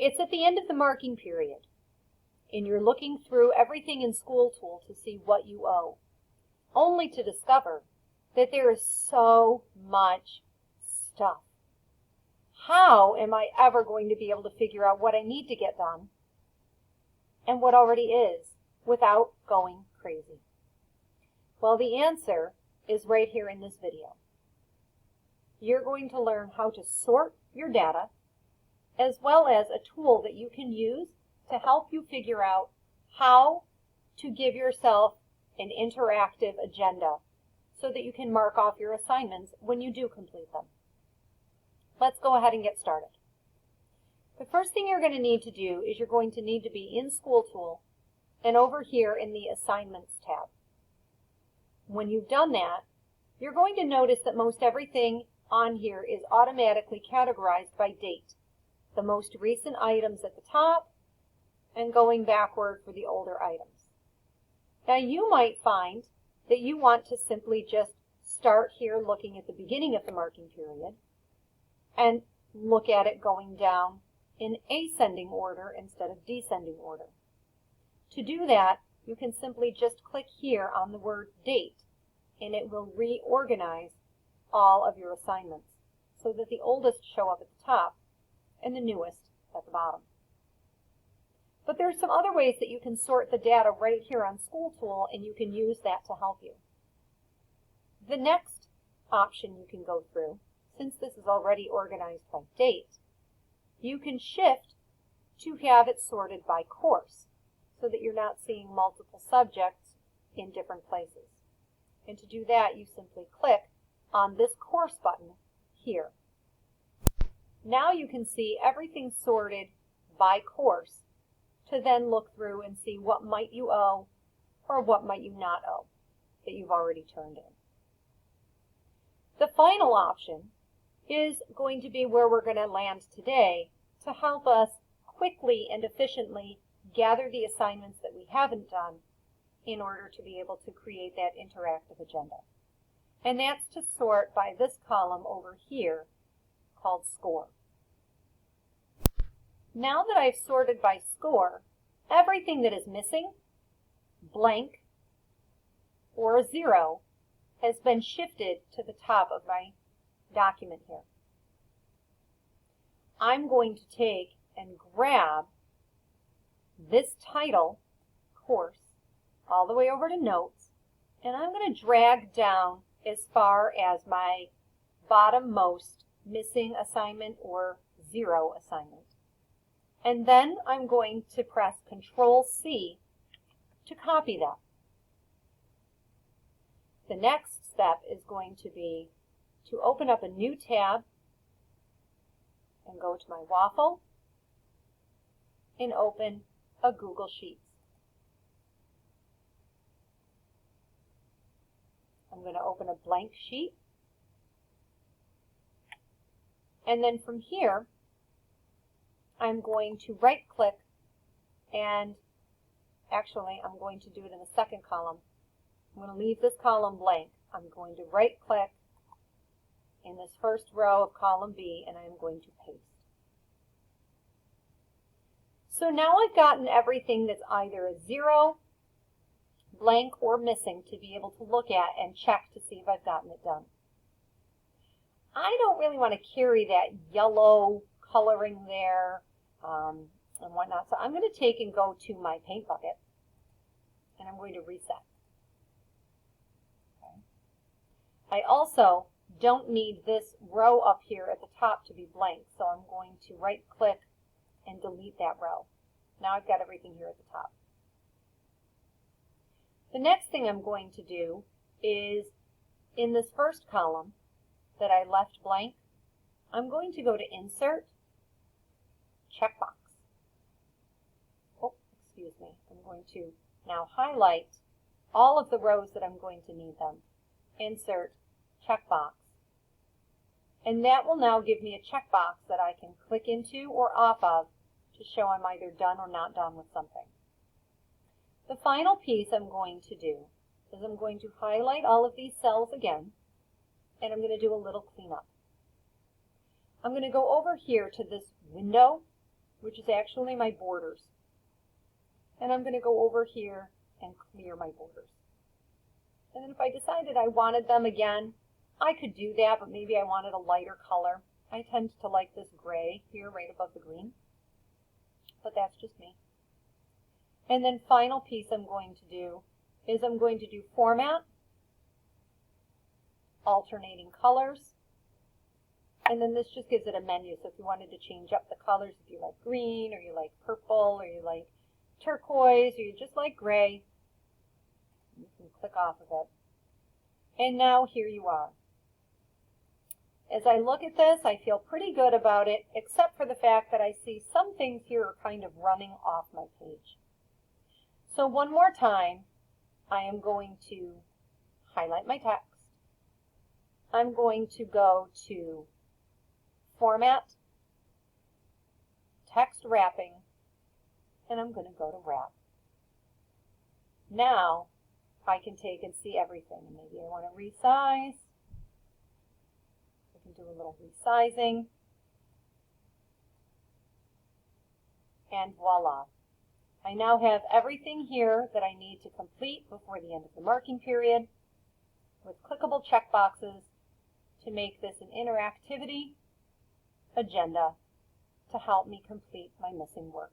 It's at the end of the marking period, and you're looking through everything in School Tool to see what you owe, only to discover that there is so much stuff. How am I ever going to be able to figure out what I need to get done and what already is without going crazy? Well, the answer is right here in this video. You're going to learn how to sort your data, as well as a tool that you can use to help you figure out how to give yourself an interactive agenda so that you can mark off your assignments when you do complete them. Let's go ahead and get started. The first thing you're going to need to do is you're going to need to be in School Tool and over here in the Assignments tab. When you've done that, you're going to notice that most everything on here is automatically categorized by date. The most recent items at the top and going backward for the older items. Now you might find that you want to simply just start here looking at the beginning of the marking period and look at it going down in ascending order instead of descending order. To do that, you can simply just click here on the word date and it will reorganize all of your assignments so that the oldest show up at the top and the newest at the bottom. But there are some other ways that you can sort the data right here on School Tool, and you can use that to help you. The next option you can go through, since this is already organized by date, you can shift to have it sorted by course so that you're not seeing multiple subjects in different places. And to do that, you simply click on this course button here. Now you can see everything sorted by course to then look through and see what might you owe or what might you not owe that you've already turned in. The final option is going to be where we're going to land today to help us quickly and efficiently gather the assignments that we haven't done in order to be able to create that interactive agenda. And that's to sort by this column over here called Score. Now that I've sorted by score, everything that is missing, blank, or a 0 has been shifted to the top of my document here. I'm going to take and grab this title, course, all the way over to Notes, and I'm going to drag down as far as my bottommost missing assignment or 0 assignment. And then I'm going to press Control-C to copy that. The next step is going to be to open up a new tab and go to my waffle and open a Google Sheets. I'm going to open a blank sheet. And then from here, I'm going to right-click and actually I'm going to do it in the second column. I'm going to leave this column blank. I'm going to right-click in this first row of column B and I'm going to paste. So now I've gotten everything that's either a 0, blank, or missing to be able to look at and check to see if I've gotten it done. I don't really want to carry that yellow coloring there and whatnot. So I'm going to take and go to my paint bucket and I'm going to reset. Okay. I also don't need this row up here at the top to be blank, so I'm going to right click and delete that row. Now I've got everything here at the top. The next thing I'm going to do is in this first column that I left blank, I'm going to go to Insert, Checkbox. Oh, excuse me. I'm going to now highlight all of the rows that I'm going to need them. Insert, Checkbox. And that will now give me a checkbox that I can click into or off of to show I'm either done or not done with something. The final piece I'm going to do is I'm going to highlight all of these cells again, and I'm going to do a little cleanup. I'm going to go over here to this window which is actually my borders. And I'm going to go over here and clear my borders. And then if I decided I wanted them again, I could do that, but maybe I wanted a lighter color. I tend to like this gray here right above the green, but that's just me. And then final piece I'm going to do is I'm going to do format, alternating colors, and then this just gives it a menu. So if you wanted to change up the colors, if you like green, or you like purple, or you like turquoise, or you just like gray, you can click off of it. And now here you are. As I look at this, I feel pretty good about it, except for the fact that I see some things here are kind of running off my page. So one more time, I am going to highlight my text. I'm going to go to Format, Text Wrapping, and I'm going to go to Wrap. Now, I can take and see everything. Maybe I want to resize. I can do a little resizing. And voila. I now have everything here that I need to complete before the end of the marking period with clickable checkboxes to make this an interactivity agenda to help me complete my missing work.